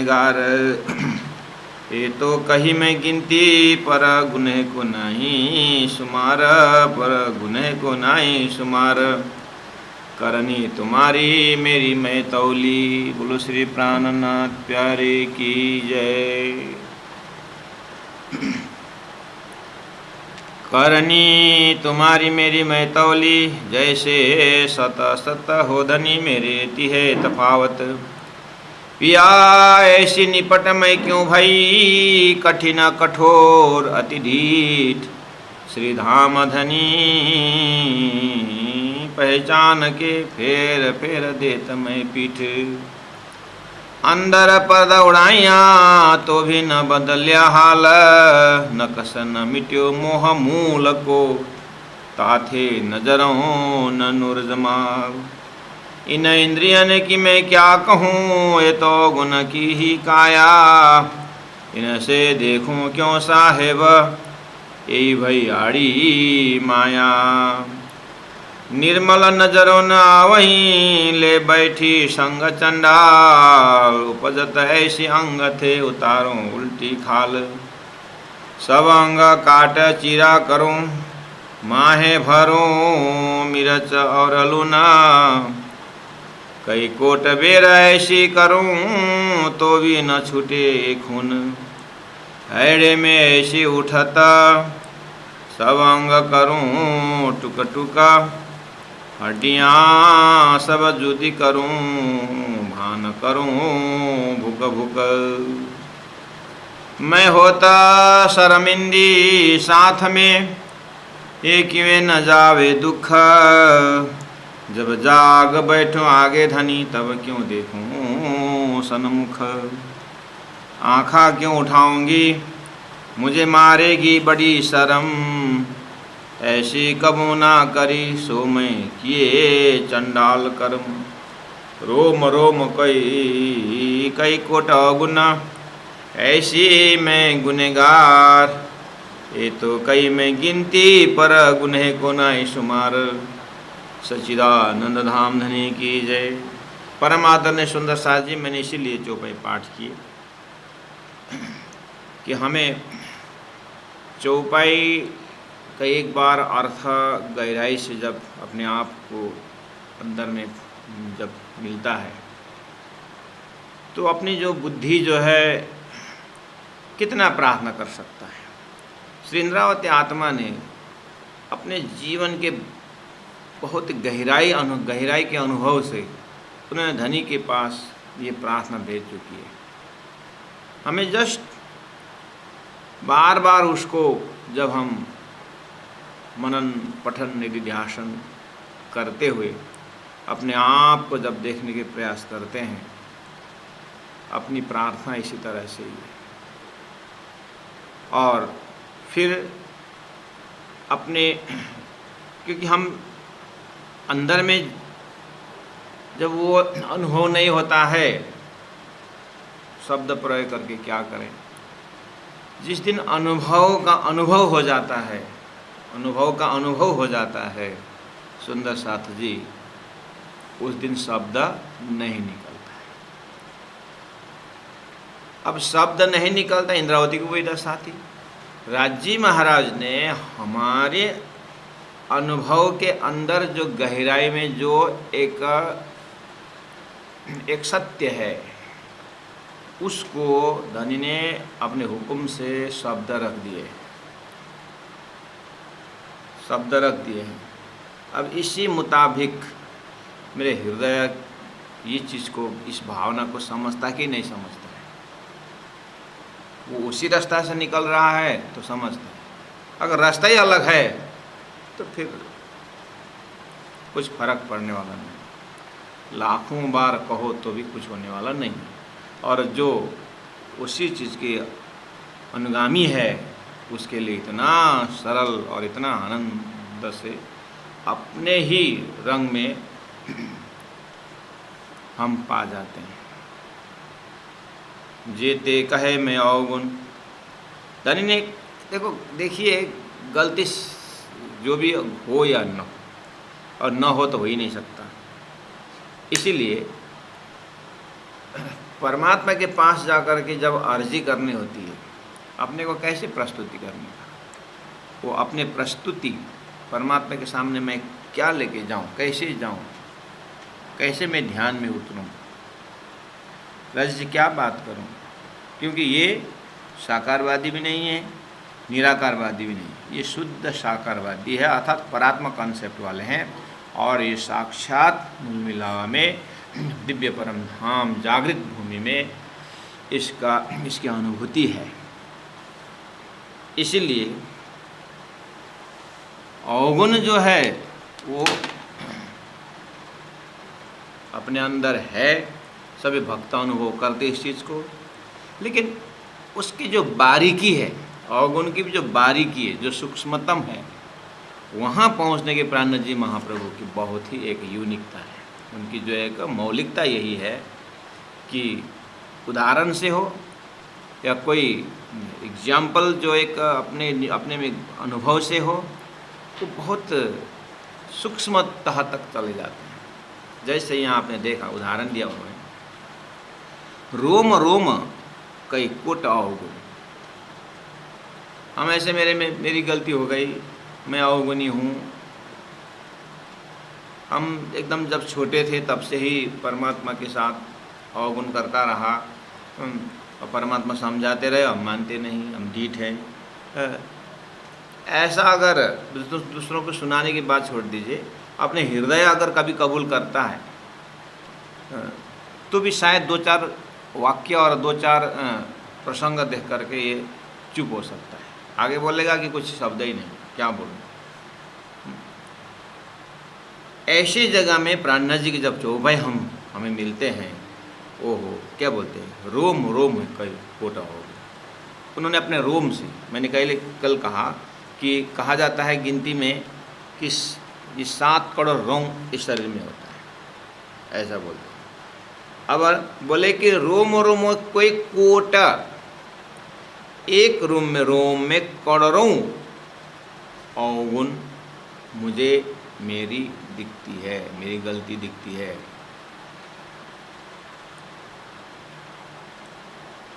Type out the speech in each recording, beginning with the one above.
गुनहगार। ये तो कही मैं गिनती पर गुनह को नहीं शुमार, पर गुनह को नहीं शुमार। करनी तुम्हारी मेरी मैं तौली। बोलो श्री प्राणनाथ प्यारे की जय। करनी तुम्हारी मेरी मैं तौली, जैसे सत सत हो धनी मेरे तिहे तफावत। पिया ऐसी निपट मैं क्यों भई, कठिन कठोर अति ढीठ। श्री धाम धनी पहचान के फेर फेर देत मैं पीठ। अंदर पर्दा उड़ाइया तो भी न बदल्या हाल, न कस न मिट्यो मोह मूल को। ताथे नजरों न नूर जमाल। इन इंद्रियन की मैं क्या कहूँ, ये तो गुण की ही काया। इनसे देखूं क्यों साहेब, यही भई आड़ी माया। निर्मल नजरों न आवहीं, ले बैठी संग चंडाल। उपजत ऐसी अंग थे उतारूं उल्टी खाल। सब अंग काट चीरा करूं, माहे भरूं मिर्च और लूना। कई कोट बेर ऐसी करूं, तो भी न छूटे खून। हैड़े में ऐसी उठता, सब अंग करूं टुक टुका। हड्डियाँ सब जुदी करूं, भान करूं भुक भुक। मैं होता शर्मिंदी साथ में, एक में न जावे दुख। जब जाग बैठो आगे धनी, तब क्यों देखूं सन्मुख। आँखा क्यों उठाऊंगी, मुझे मारेगी बड़ी शर्म। ऐसी कबू ना करी, सो मैं किए चंडाल कर्म। रोम रोम कई कई कोट गुना, ऐसी मैं गुनहगार। ये तो कई मैं गिनती, पर गुनह को नहीं शुमार। सच्चिदानंद धाम धनी की जय। परम आदरणीय सुंदर साथ जी, मैंने इसीलिए चौपाई पाठ किए कि हमें चौपाई का एक बार अर्थ गहराई से जब अपने आप को अंदर में जब मिलता है, तो अपनी जो बुद्धि जो है कितना प्रार्थना कर सकता है। श्री इंद्रावती आत्मा ने अपने जीवन के बहुत गहराई के अनुभव से उन्होंने धनी के पास ये प्रार्थना भेज चुकी है। हमें जस्ट बार बार उसको जब हम मनन पठन निधिध्यासन करते हुए अपने आप को जब देखने के प्रयास करते हैं, अपनी प्रार्थना इसी तरह से ही है। और फिर अपने, क्योंकि हम अंदर में जब वो अनुभव नहीं होता है, शब्द प्रयोग करके क्या करें। जिस दिन अनुभव का अनुभव हो जाता है, सुंदर साथ जी, उस दिन शब्द नहीं निकलता है। अब शब्द नहीं निकलता, इंद्रावती को वही दशा थी। राजी महाराज ने हमारे अनुभव के अंदर जो गहराई में जो एक सत्य है, उसको धनी ने अपने हुक्म से शब्द रख दिए हैं। अब इसी मुताबिक मेरे हृदय ये चीज़ को, इस भावना को समझता कि नहीं समझता है। वो उसी रास्ता से निकल रहा है तो समझता है। अगर रास्ता ही अलग है तो फिर कुछ फर्क पड़ने वाला नहीं। लाखों बार कहो तो भी कुछ होने वाला नहीं। और जो उसी चीज़ के अनुगामी है, उसके लिए इतना सरल और इतना आनंद से अपने ही रंग में हम पा जाते हैं। जेते कहे मैं अवगुण। धनी ने देखिए, गलती जो भी हो या न हो, और न हो तो हो ही नहीं सकता। इसीलिए परमात्मा के पास जाकर के जब अर्जी करनी होती है, अपने को कैसे प्रस्तुति करनी है, वो अपने प्रस्तुति परमात्मा के सामने मैं क्या लेके जाऊं, कैसे जाऊं, कैसे मैं ध्यान में उतरूं, रज से क्या बात करूं, क्योंकि ये साकारवादी भी नहीं है, निराकारवादी भी नहीं है, ये शुद्ध साकारवादी है, अर्थात परात्मा कॉन्सेप्ट वाले हैं। और ये साक्षात मूल मिलावा में दिव्य परम धाम जागृत भूमि में इसकी अनुभूति है। इसीलिए अवगुण जो है वो अपने अंदर है, सभी भक्त अनुभव करते इस चीज़ को, लेकिन उसकी जो बारीकी है, अवगुण की जो बारीकी है, जो सूक्ष्मतम है, वहाँ पहुँचने के प्राणनाथ जी महाप्रभु की बहुत ही एक यूनिकता है। उनकी जो एक मौलिकता यही है कि उदाहरण से हो या कोई एग्जाम्पल जो एक अपने में अनुभव से हो, तो बहुत सूक्ष्म तह तक चले जाते हैं। जैसे यहाँ आपने देखा, उदाहरण दिया उन्होंने, रोम रोम कई कोट अवगुण। हम ऐसे मेरी गलती हो गई, मैं अवगुणी हूँ। हम एकदम जब छोटे थे तब से ही परमात्मा के साथ अवगुण करता रहा, और परमात्मा समझाते रहे, हम मानते नहीं, हम ढीठ हैं। ऐसा अगर दूसरों को सुनाने की बात छोड़ दीजिए, अपने हृदय अगर कभी कबूल करता है तो भी शायद 2-4 वाक्य और 2-4 प्रसंग देख करके ये चुप हो सकता है, आगे बोलेगा कि कुछ शब्द ही नहीं, क्या बोलूं। ऐसी जगह में प्राणनाथ जी के जब चौपाई हमें मिलते हैं, ओहो क्या बोलते हैं, रोम रोम कई कोटा हो गया। उन्होंने अपने रोम से, मैंने कल कहा कि कहा जाता है गिनती में कि ये 7 करोड़ रोम इस शरीर में होता है, ऐसा बोलते हैं। अब बोले कि रोम रोम कोई कोटा, एक रोम में करोड़ों अवगुण मुझे मेरी दिखती है, मेरी गलती दिखती है।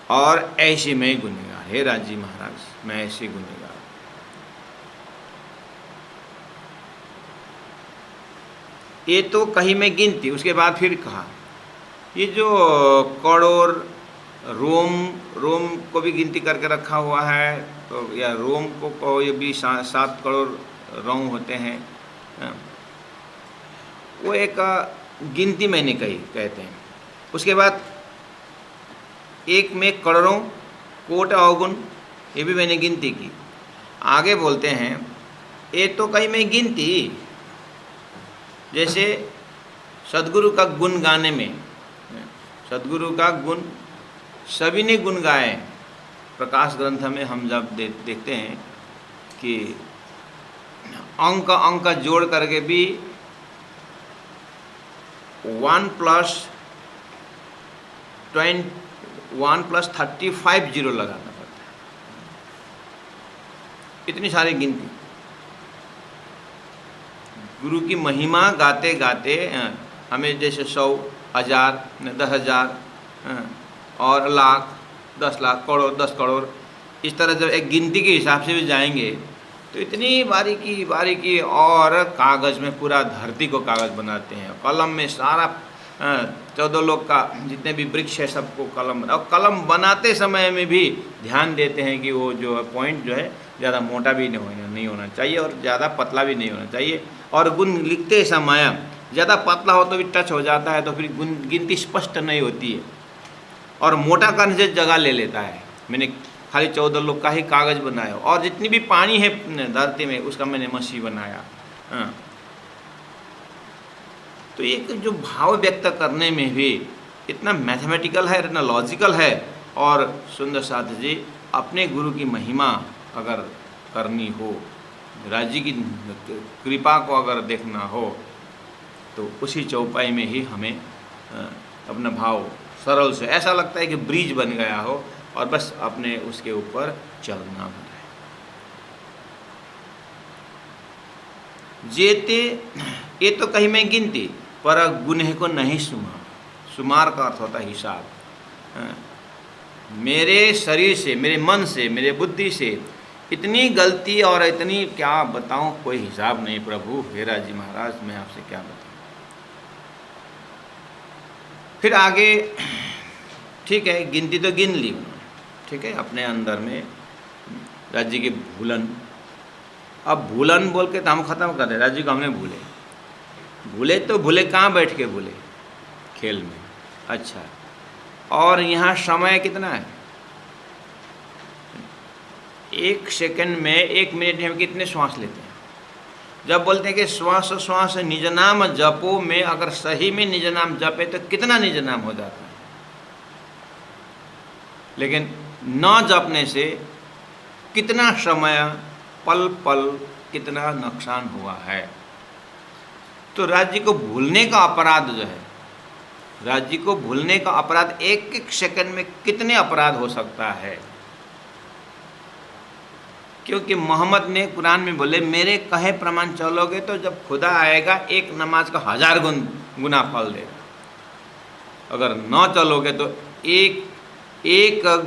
और ऐसे मैं गुनहगार, हे राजी महाराज, मैं ऐसे गुनहगार। ये तो कहीं में गिनती, उसके बाद फिर कहा ये जो करोड़ रोम को भी गिनती करके रखा हुआ है, तो या रोम को ये भी 7 करोड़ रोम होते हैं, वो एक गिनती मैंने कहते हैं। उसके बाद एक में करोड़ों कोट अवगुण, ये भी मैंने गिनती की। आगे बोलते हैं ये तो कहीं में गिनती, जैसे सदगुरु का गुण गाने में, सदगुरु का गुण सभी ने गुण गाए। प्रकाश ग्रंथ में हम जब देखते हैं कि अंक जोड़ करके भी 1+35 जीरो लगाना पड़ता है, इतनी सारी गिनती। गुरु की महिमा गाते गाते हमें जैसे 100, 1000, 10,000 और लाख, 10 लाख, करोड़, 10 करोड़, इस तरह जब एक गिनती के हिसाब से भी जाएंगे तो इतनी बारीकी और कागज़ में पूरा धरती को कागज़ बनाते हैं। कलम में सारा 14 लोग का जितने भी वृक्ष है सबको कलम बना, और कलम बनाते समय में भी ध्यान देते हैं कि वो जो पॉइंट जो है ज़्यादा मोटा भी नहीं होना चाहिए और ज़्यादा पतला भी नहीं होना चाहिए। और गुण लिखते समय ज़्यादा पतला हो तो भी टच हो जाता है, तो फिर गिनती स्पष्ट नहीं होती है और मोटा करने से जगह ले लेता है। मैंने खाली 14 लोग का ही कागज़ बनाया, और जितनी भी पानी है धरती में उसका मैंने मछली बनाया। तो एक जो भाव व्यक्त करने में भी इतना मैथमेटिकल है, इतना लॉजिकल है। और सुंदर साथ जी, अपने गुरु की महिमा अगर करनी हो, राज्य की कृपा को अगर देखना हो, तो उसी चौपाई में ही हमें अपना भाव सरल से, ऐसा लगता है कि ब्रिज बन गया हो और बस अपने उसके ऊपर चलना है। जेते ये तो कहीं में गिनती, पर गुनह को नहीं सुमार। सुमार का अर्थ होता है हिसाब। मेरे शरीर से, मेरे मन से, मेरे बुद्धि से इतनी गलती और इतनी क्या बताऊं, कोई हिसाब नहीं प्रभु। हेरा जी महाराज, मैं आपसे क्या बताऊं। फिर आगे ठीक है, गिनती तो गिन ली उन्होंने, ठीक है, अपने अंदर में राज्य की भूलन। अब भूलन बोल के तो हम खत्म कर दे, राज्य को हमने भूले। भूले तो भूले कहाँ बैठ के भूले? खेल में। अच्छा, और यहाँ समय कितना है? 1 सेकंड में, 1 मिनट में हम कितने श्वास लेते हैं? जब बोलते हैं कि श्वास श्वास निज नाम जपो में, अगर सही में निज नाम जपे तो कितना निज नाम हो जाता है। लेकिन न जपने से कितना समय, पल पल कितना नुकसान हुआ है। तो राज्य को भूलने का अपराध जो है, राज्य को भूलने का अपराध 1-1 सेकंड में कितने अपराध हो सकता है। क्योंकि मोहम्मद ने कुरान में बोले, मेरे कहे प्रमाण चलोगे तो जब खुदा आएगा 1 नमाज का 1000 गुना फल देगा। अगर न चलोगे तो एक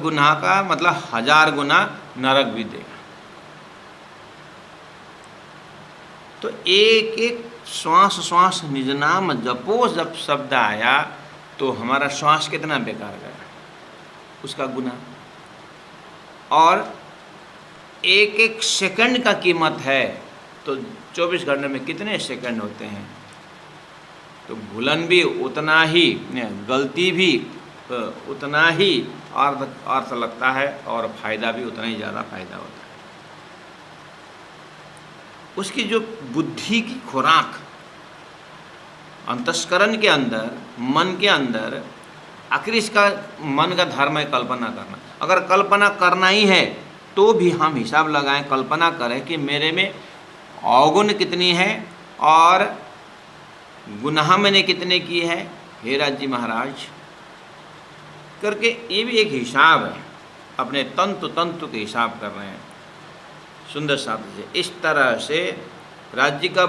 गुनाह का मतलब 1000 गुना नरक भी देगा। तो एक श्वास श्वास निज नाम जपो जब शब्द आया तो हमारा श्वास कितना बेकार गया, उसका गुना। और 1-1 सेकंड का कीमत है, तो 24 घंटे में कितने सेकंड होते हैं। तो भूलन भी उतना ही, गलती भी उतना ही अर्थ लगता है, और फायदा भी उतना ही ज़्यादा फायदा होता है। उसकी जो बुद्धि की खुराक अंतस्करण के अंदर, मन के अंदर, आखिर इसका मन का धर्म है कल्पना करना। अगर कल्पना करना ही है तो भी हम हिसाब लगाएं, कल्पना करें कि मेरे में अवगुण कितनी है और गुनाह मैंने कितने की है। हे राज जी महाराज करके ये भी एक हिसाब है, अपने तंतु के हिसाब कर रहे हैं सुंदर साथ से। इस तरह से राज्य का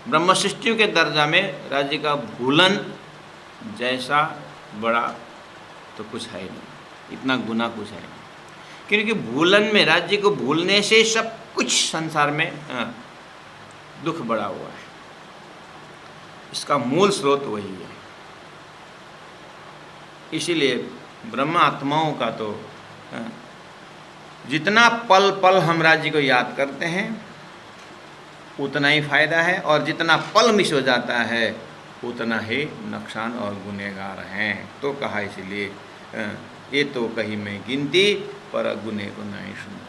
ब्रह्म सृष्टियों के दर्जा में राज्य का भूलन जैसा बड़ा तो कुछ है नहीं, इतना गुना कुछ है नहीं। क्योंकि भूलन में, राज्य को भूलने से सब कुछ संसार में दुख बढ़ा हुआ है। इसका मूल स्रोत वही है। इसीलिए ब्रह्म आत्माओं का तो जितना पल पल हम राज्य को याद करते हैं उतना ही फायदा है, और जितना पल मिस हो जाता है उतना ही नुकसान और गुनहगार हैं। तो कहा इसलिए ये तो कहीं में गिनती पर गुने को नहीं सुना।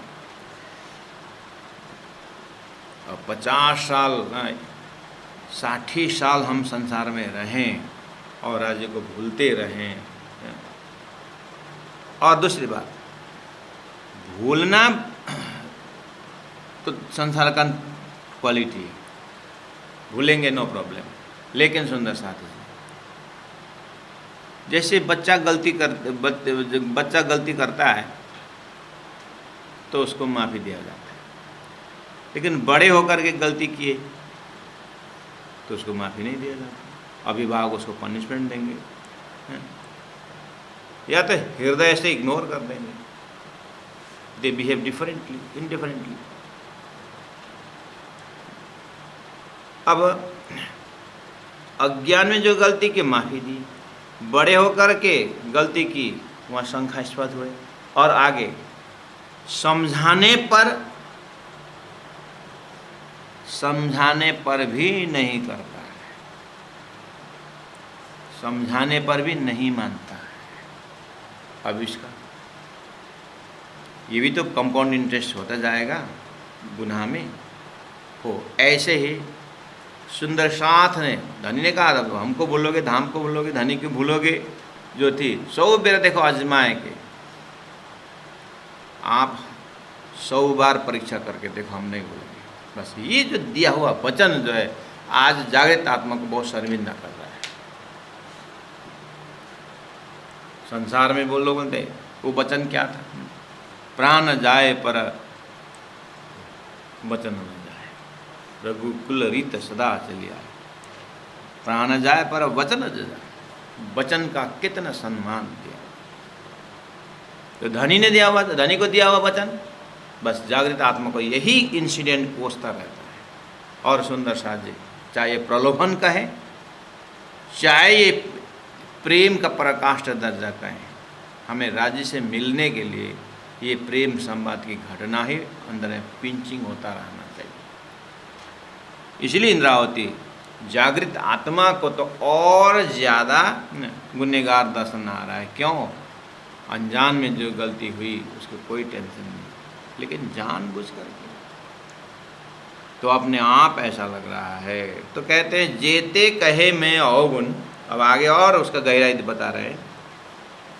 और 50 साल 60 साल हम संसार में रहें और राज्य को भूलते रहें। और दूसरी बात, भूलना तो संसार का क्वालिटी है, भूलेंगे नो प्रॉब्लम। लेकिन सुंदर साथी, जैसे बच्चा गलती करता है तो उसको माफ़ी दिया जाता है, लेकिन बड़े होकर के गलती किए तो उसको माफ़ी नहीं दिया जाता। अभिभावक उसको पनिशमेंट देंगे, या तो हृदय से इग्नोर कर देंगे। They behave differently, indifferently. अब अज्ञान में जो गलती की माफ़ी दी, बड़े होकर के गलती की वहाँ शंकास्पद हुए, और आगे समझाने पर भी नहीं करता है, समझाने पर भी नहीं मानता है। अब इसका ये भी तो कंपाउंड इंटरेस्ट होता जाएगा गुनाह में हो। ऐसे ही सुंदर साथ ने, धनी ने कहा था, तो हमको बोलोगे, धाम को बोलोगे, धनी को भूलोगे, जो थी 100 बेर देखो आजमाए के। आप 100 बार परीक्षा करके देखो, हम नहीं बोलेंगे। बस ये जो दिया हुआ वचन जो है आज जागृत आत्मा को बहुत शर्मिंदा कर रहा है। संसार में बोल लोग थे, वो वचन क्या था? प्राण जाए पर वचन न जाए, रघुकुल रीत सदा चली आए। प्राण जाए पर वचन न जाए, वचन का कितना सम्मान दिया। तो धनी ने दिया हुआ, धनी को दिया हुआ वचन, बस जागृत आत्मा को यही इंसिडेंट कोसता रहता है। और सुंदर साध्य, चाहे ये प्रलोभन का है, चाहे ये प्रेम का पराकाष्ठ दर्जा का है, हमें राज्य से मिलने के लिए ये प्रेम संवाद की घटना ही अंदर में पिंचिंग होता रहना चाहिए। इसलिए इंद्रावती जागृत आत्मा को तो और ज़्यादा गुनहगार दर्शन आ रहा है। क्यों? अनजान में जो गलती हुई उसको कोई टेंशन नहीं, लेकिन जानबूझ करके तो अपने आप ऐसा लग रहा है। तो कहते हैं जेते कहे मैं अवगुण। अब आगे और उसका गहराई बता रहे हैं।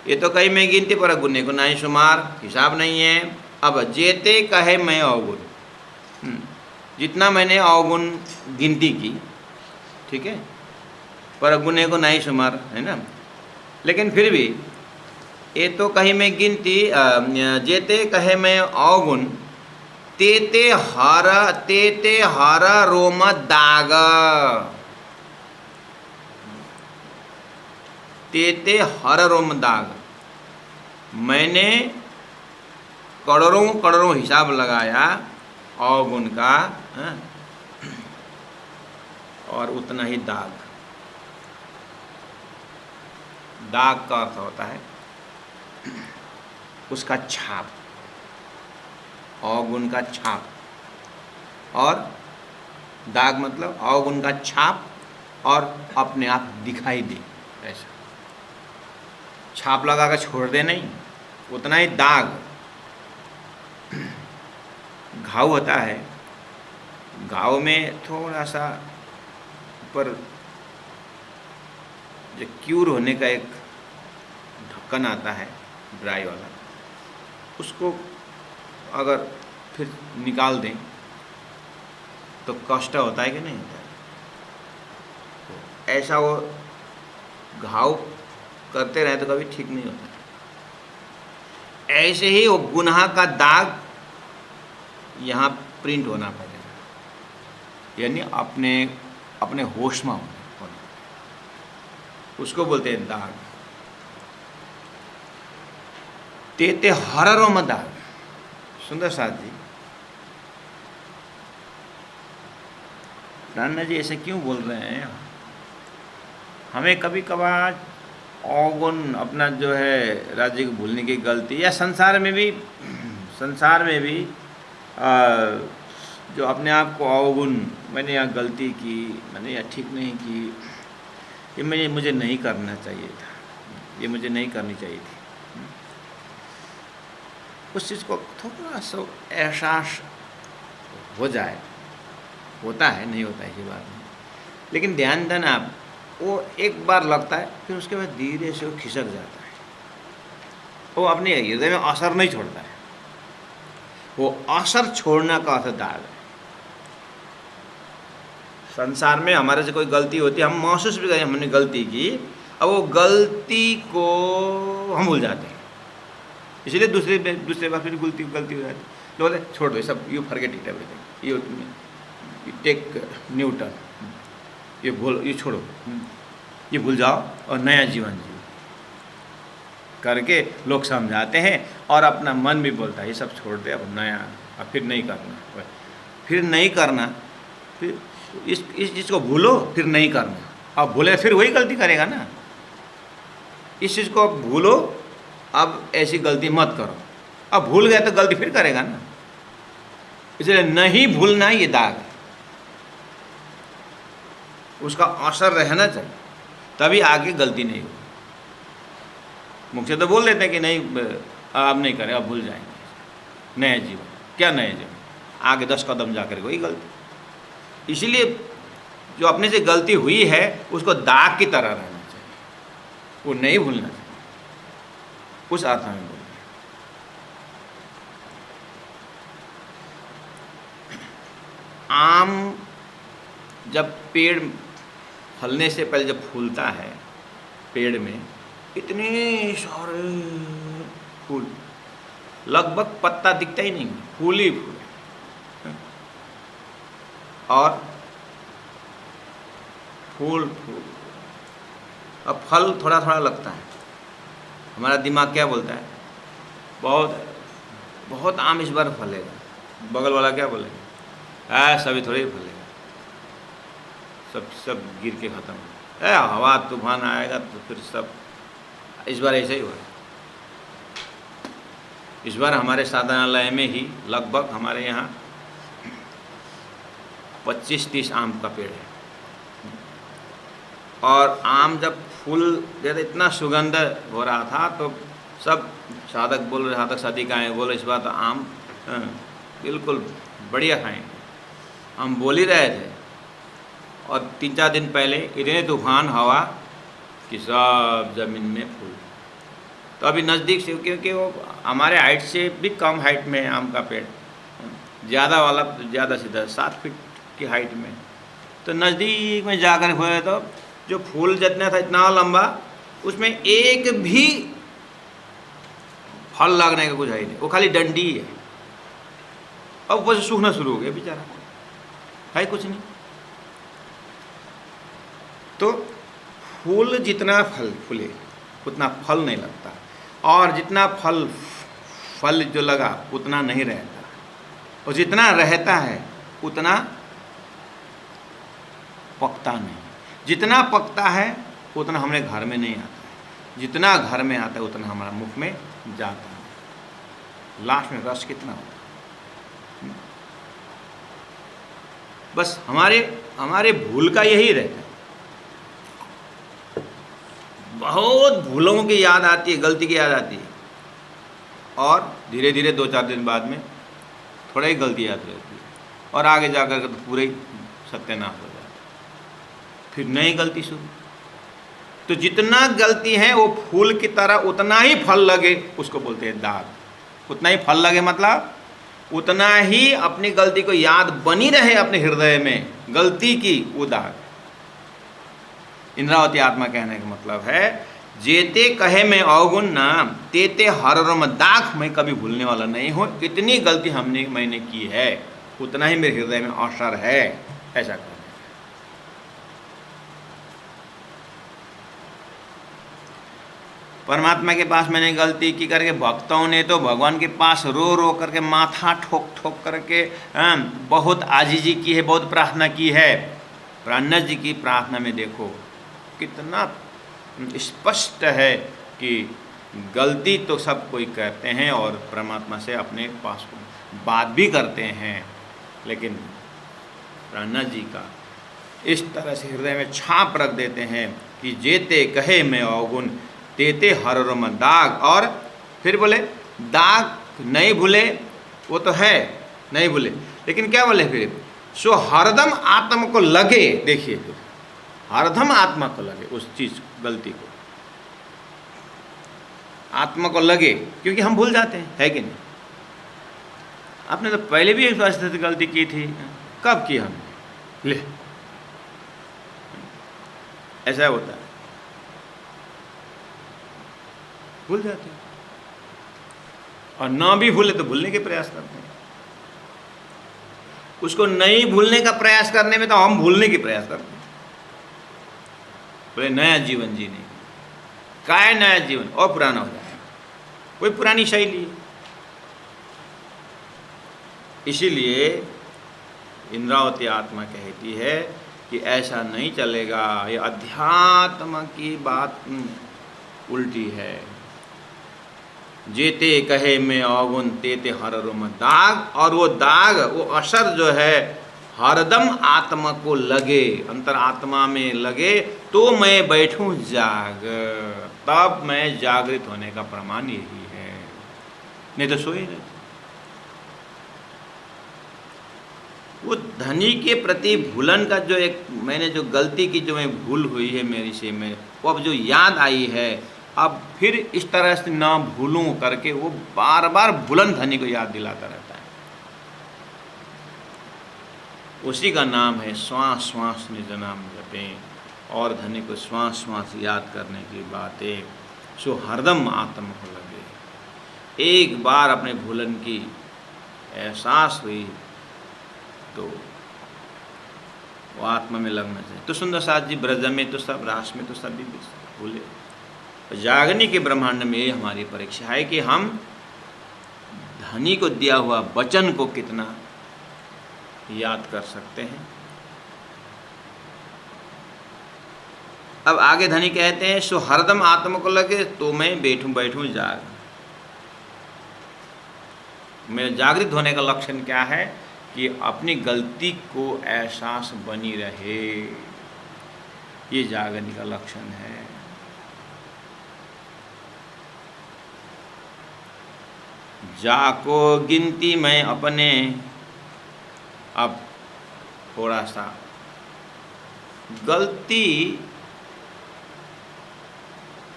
ये तो कहीं मैं गिनती पर गुने को नहीं शुमार, हिसाब नहीं है। अब जेते कहे मैं अवगुण, जितना मैंने अवगुण गिनती की, ठीक है, पर गुने को नहीं शुमार, है ना। लेकिन फिर भी ये तो कहीं मैं गिनती, जेते कहे मैं अवगुण, तेते हर रोम दाग, तेते हर रोम दाग। मैंने करोड़ों हिसाब लगाया अवगुण का, और उतना ही दाग। दाग का अर्थ होता है उसका छाप, अवगुण का छाप, और दाग मतलब अवगुण का छाप और अपने आप दिखाई दे, ऐसा छाप लगा कर छोड़ दे नहीं, उतना ही दाग। घाव होता है, घाव में थोड़ा सा ऊपर जो क्यूर होने का एक ढक्कन आता है ड्राई वाला, उसको अगर फिर निकाल दें तो कष्ट होता है कि नहीं होता है। तो ऐसा वो घाव करते रहे तो कभी ठीक नहीं होता। ऐसे ही वो गुनाह का दाग यहाँ प्रिंट होना पड़ेगा, यानी अपने होश में होना, उसको बोलते हैं दाग। तेते हररो में दाग। सुंदर साथ जी, नाना जी ऐसे क्यों बोल रहे हैं? हमें कभी कभार अवगुण, अपना जो है राज्य को भूलने की गलती, या संसार में भी जो अपने आप को अवगुण, मैंने यहाँ गलती की, मैंने यहाँ ठीक नहीं की, ये मुझे नहीं करना चाहिए था, ये मुझे नहीं करनी चाहिए थी, उस चीज़ को थोड़ा सा एहसास हो जाए, होता है, नहीं होता है ये बात नहीं, लेकिन ध्यान देना आप, वो एक बार लगता है, फिर उसके बाद धीरे से वो खिसक जाता है, वो अपने हृदय में असर नहीं छोड़ता है। वो असर छोड़ना का अर्थ दाग है। संसार में हमारे से कोई गलती होती है, हम महसूस भी करें हमने गलती की, अब वो गलती को हम भूल जाते हैं, इसलिए दूसरे बार फिर गलती हो जाती है। तो बोले छोड़ दो सब, you forget it everything, you take new turn, ये छोड़ो, ये भूल जाओ और नया जीवन जियो करके लोग समझाते हैं, और अपना मन भी बोलता है ये सब छोड़ दे, अब नया, अब फिर नहीं करना, फिर इस चीज़ को भूलो, फिर नहीं करना। अब भूले फिर वही गलती करेगा ना, इस चीज़ को भूलो, अब ऐसी गलती मत करो, अब भूल गए तो गलती फिर करेगा ना, इसलिए नहीं भूलना ये दाग है, उसका असर रहना चाहिए, तभी आगे गलती नहीं होगी। मुख से तो बोल देते हैं कि नहीं अब नहीं करें, अब भूल जाएंगे, नया जीवन, क्या नया जीवन, आगे 10 कदम जाकर वही गलती। इसीलिए जो अपने से गलती हुई है उसको दाग की तरह रहना चाहिए, वो नहीं भूलना चाहिए, उस अर्थ में बोल। आम जब पेड़ फलने से पहले जब फूलता है, पेड़ में इतने सारे फूल, लगभग पत्ता दिखता ही नहीं, फूल ही फूल, और फूल, अब फल थोड़ा थोड़ा लगता है। हमारा दिमाग क्या बोलता है? बहुत बहुत आम इस बार फलेगा। बगल वाला क्या बोलेगा, सभी थोड़ी फलेगा, सब गिर के ख़त्म। हवा तूफान आएगा तो फिर सब। इस बार ऐसे ही हुआ। इस बार हमारे साधनालय में ही लगभग हमारे यहाँ 25-30 आम का पेड़ है, और आम जब फूल जैसे इतना सुगंध हो रहा था तो सब साधक बोल रहे, साधक साधिकाएँ बोले इस बार तो आम बिल्कुल बढ़िया खाएंगे। हम बोल ही रहे थे, और 3-4 दिन पहले इतने तूफान हवा कि सब ज़मीन में फूल। तो अभी नज़दीक से, क्योंकि वो हमारे हाइट से भी कम हाइट में है आम का पेड़, ज़्यादा वाला ज़्यादा सीधा 7 फीट की हाइट में। तो नज़दीक में जाकर हुए तो जो फूल जितना था इतना लंबा, उसमें एक भी फल लगने का कुछ है ही नहीं, वो खाली डंडी है। अब ऊपर से सूखना शुरू हो गया बेचारा, है कुछ नहीं। तो फूल जितना फूले उतना फल नहीं लगता, और जितना फल जो लगा उतना नहीं रहता, और जितना रहता है उतना पकता नहीं। जितना पकता है उतना हमारे घर में नहीं आता है, जितना घर में आता है उतना हमारा मुख में जाता है। लास्ट में रस कितना होता है। बस हमारे भूल का यही रहता है। बहुत भूलों की याद आती है, गलती की याद आती है, और धीरे धीरे 2-4 दिन बाद में थोड़ा ही गलती याद रहती है, और आगे जाकर के तो पूरे ही सत्यानाश हो जाता है, फिर नई गलती शुरू। तो जितना गलती है वो फूल की तरह उतना ही फल लगे, उसको बोलते हैं दाग। उतना ही फल लगे मतलब उतना ही अपनी गलती को याद बनी रहे अपने हृदय में, गलती की वो दाग। इंद्रावती आत्मा कहने का मतलब है, जेते कहे मैं अवगुण नाम तेते हररम दाख, मैं कभी भूलने वाला नहीं हूँ। कितनी गलती मैंने की है उतना ही मेरे हृदय में असर है, ऐसा कहना। परमात्मा के पास मैंने गलती की करके, भक्तों ने तो भगवान के पास रो रो करके, माथा ठोक ठोक करके बहुत आजीजी की है, बहुत प्रार्थना की है। प्राणनाथ जी की प्रार्थना में देखो कितना स्पष्ट है कि गलती तो सब कोई करते हैं और परमात्मा से अपने पास बात भी करते हैं, लेकिन प्राणनाथ जी का इस तरह से हृदय में छाप रख देते हैं कि जेते कहे मैं अवगुण तेते हररम दाग। और फिर बोले दाग नहीं भूले, वो तो है नहीं भूले, लेकिन क्या बोले फिर, सो हरदम आत्मा को लगे। देखिए फिर हरदम आत्मा को लगे उस चीज गलती को, आत्मा को लगे, क्योंकि हम भूल जाते हैं, है कि नहीं। आपने तो पहले भी एक स्थिति गलती की थी, कब की हमने, ले ऐसा होता है, भूल जाते हैं। और ना भी भूले तो भूलने के प्रयास करते हैं। उसको नहीं भूलने का प्रयास करने में तो हम भूलने की प्रयास करते हैं। बोले नया जीवन जीने, काय नया जीवन, और पुराना हो जाएगा, कोई पुरानी शैली। इसीलिए इंद्रावती आत्मा कहती है कि ऐसा नहीं चलेगा, ये अध्यात्म की बात उल्टी है। जेते कहे मैं अवगुण तेते हररम दाग, और वो दाग, वो असर जो है हरदम आत्मा को लगे, अंतर आत्मा में लगे, तो मैं बैठूं जाग, तब मैं जागृत होने का प्रमाण यही है, नहीं तो सोए रहते। वो धनी के प्रति भूलन का जो एक मैंने जो गलती की, जो मैं भूल हुई है मेरी से, मैं वो अब जो याद आई है, अब फिर इस तरह से ना भूलूं करके वो बार बार भूलन धनी को याद दिलाता रहता है। उसी का नाम है श्वास श्वास निज नाम जपें, और धनी को श्वास श्वास याद करने की बातें, सो हरदम आत्मा को लगे। एक बार अपने भूलन की एहसास हुई तो वो आत्मा में लगना चाहिए। तो सुंदर साथ जी ब्रज में तो सब, रास में तो सभी भूले। जागने के ब्रह्मांड में ये हमारी परीक्षा है कि हम धनी को दिया हुआ वचन को कितना याद कर सकते हैं। अब आगे धनी कहते हैं, सो हरदम आत्मा को लगे तो मैं बैठूं जाग। मेरे जागृत होने का लक्षण क्या है कि अपनी गलती को एहसास बनी रहे, ये जागने का लक्षण है। जाको गिनती में अपने, अब थोड़ा सा गलती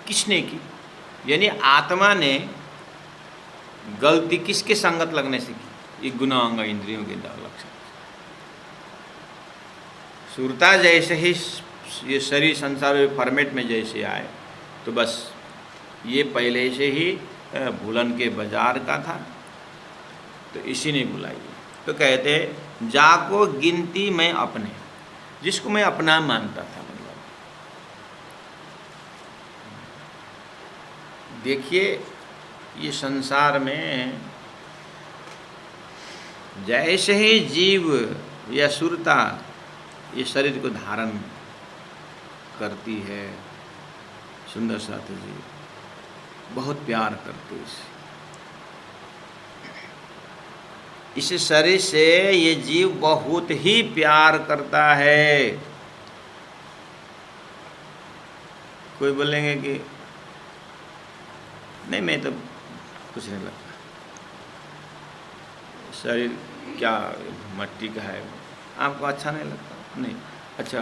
किसने की, यानी आत्मा ने गलती किसके संगत लगने से की, ये गुणांग इंद्रियों के लक्षण। सुरता जैसे ही ये शरीर संसार फॉर्मेट में जैसे आए तो बस ये पहले से ही भूलन के बाजार का था, तो इसी ने बुलाई। तो कहते जाको गिनती में अपने, जिसको मैं अपना मानता था। मतलब देखिए ये संसार में जैसे ही जीव या सुरता ये शरीर को धारण करती है, सुंदर साथ जी बहुत प्यार करते इस शरीर से, ये जीव बहुत ही प्यार करता है। कोई बोलेंगे कि नहीं मैं तो कुछ नहीं लगता, शरीर क्या मट्टी का है, आपको अच्छा नहीं लगता? नहीं, अच्छा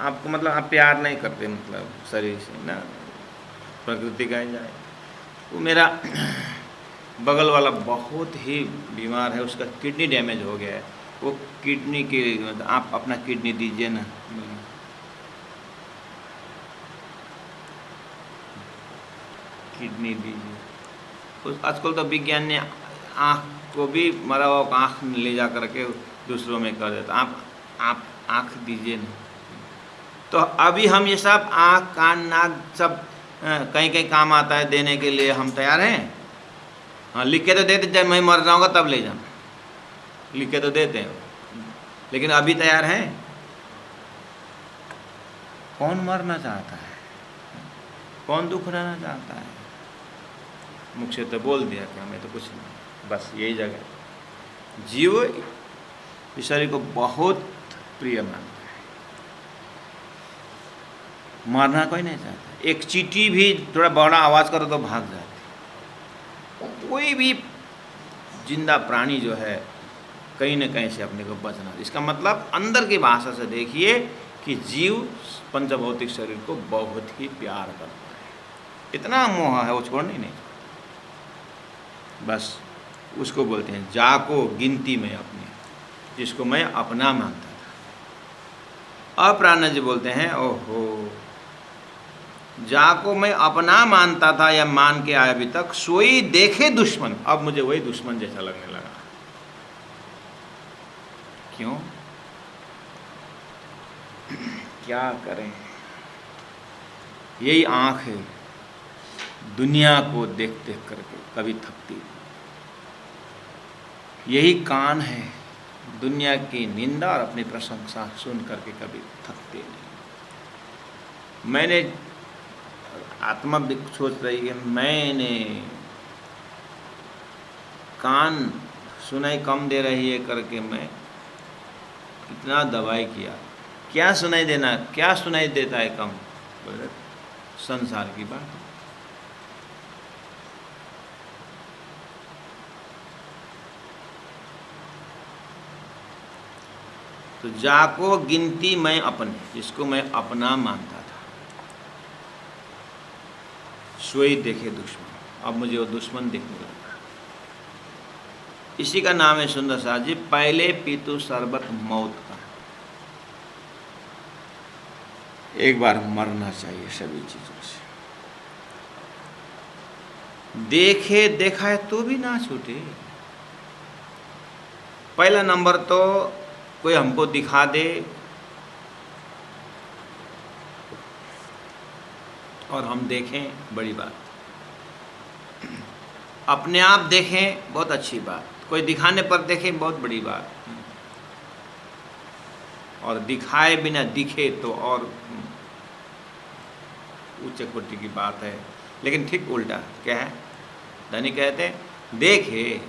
आपको मतलब आप प्यार नहीं करते मतलब शरीर से ना, प्रकृति का ही जाए। वो मेरा बगल वाला बहुत ही बीमार है, उसका किडनी डैमेज हो गया है, वो किडनी के आप अपना किडनी दीजिए ना। किडनी दीजिए। उस आजकल तो विज्ञान ने आँख को भी मरा हुआ आँख ले जा करके दूसरों में कर देता। आप आँख दीजिए ना। तो अभी हम ये सब आँख कान नाक सब कहीं कहीं काम आता है देने के लिए, हम तैयार हैं। हाँ लिख के तो देते, जब मैं मर जाऊँगा तब ले जाना, लिख के तो देते हैं, लेकिन अभी तैयार हैं? कौन मरना चाहता है, कौन दुख रहना चाहता है? मुख से तो बोल दिया कि हमें तो कुछ नहीं, बस यही जगह। जीव इस शरीर को बहुत प्रिय मानता है, मारना कोई नहीं चाहता। एक चींटी भी थोड़ा बड़ा आवाज़ करो तो भाग जाती। कोई भी जिंदा प्राणी जो है कहीं न कहीं से अपने को बचना। इसका मतलब अंदर की भाषा से देखिए कि जीव पंचभौतिक शरीर को बहुत ही प्यार करता है, इतना मोह है वो छोड़ने नहीं, बस उसको बोलते हैं जाको गिनती में अपने, जिसको मैं अपना मानता था। अप्राण जी बोलते हैं ओहो, जाको मैं अपना मानता था या मान के आया अभी तक, सोई देखे दुश्मन, अब मुझे वही दुश्मन जैसा लगने लगा। क्यों? क्या करें? यही आँख है दुनिया को देख देख करके कभी थकती, यही कान है दुनिया की निंदा और अपनी प्रशंसा सुन करके कभी थकते नहीं। मैंने आत्मा भी सोच रही है, मैंने कान सुनाई कम दे रही है करके मैं कितना दवाई किया, क्या सुनाई देना, क्या सुनाई देता है कम? बोले संसार की बात। तो जाको गिनती मैं अपने, जिसको मैं अपना मानता था, सोई देखे दुश्मन, अब मुझे वो दुश्मन दिखने लगा। इसी का नाम है सुंदर साथ जी, पहले पीतु शरबत मौत का। एक बार मरना चाहिए सभी चीजों से। देखे देखा है तो भी ना छूटे। पहला नंबर तो कोई हमको दिखा दे और हम देखें, बड़ी बात। अपने आप देखें बहुत अच्छी बात, कोई दिखाने पर देखें बहुत बड़ी बात, और दिखाए बिना दिखे तो और उच्च कोटि की बात है। लेकिन ठीक उल्टा क्या है, धनी कहते हैं देखे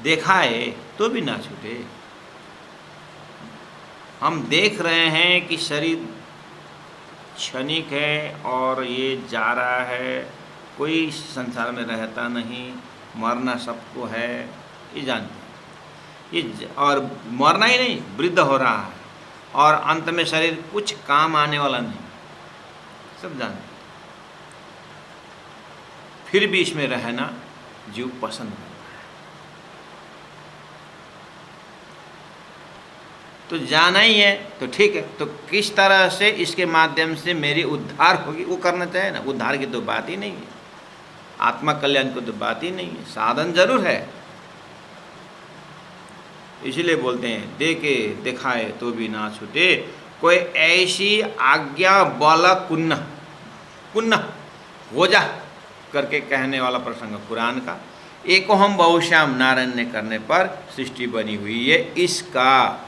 दिखाए तो भी ना छूटे। हम देख रहे हैं कि शरीर क्षणिक है और ये जा रहा है, कोई संसार में रहता नहीं, मरना सबको है, ये जानते हैं ये, और मरना ही नहीं वृद्ध हो रहा है और अंत में शरीर कुछ काम आने वाला नहीं, सब जानते हैं। फिर भी इसमें रहना जीव पसंद करता है। तो जाना ही है तो ठीक है, तो किस तरह से इसके माध्यम से मेरी उद्धार होगी वो करना चाहिए ना। उद्धार की तो बात ही नहीं है, आत्मा कल्याण की तो बात ही नहीं है, साधन जरूर है। इसलिए बोलते हैं देखे दिखाए तो भी ना छूटे, कोई ऐसी आज्ञा वाला कुन्ना कुन्ना हो जा करके कहने वाला प्रसंग कुरान का, एको हम बहुश्याम नारायण ने करने पर सृष्टि बनी हुई है, इसका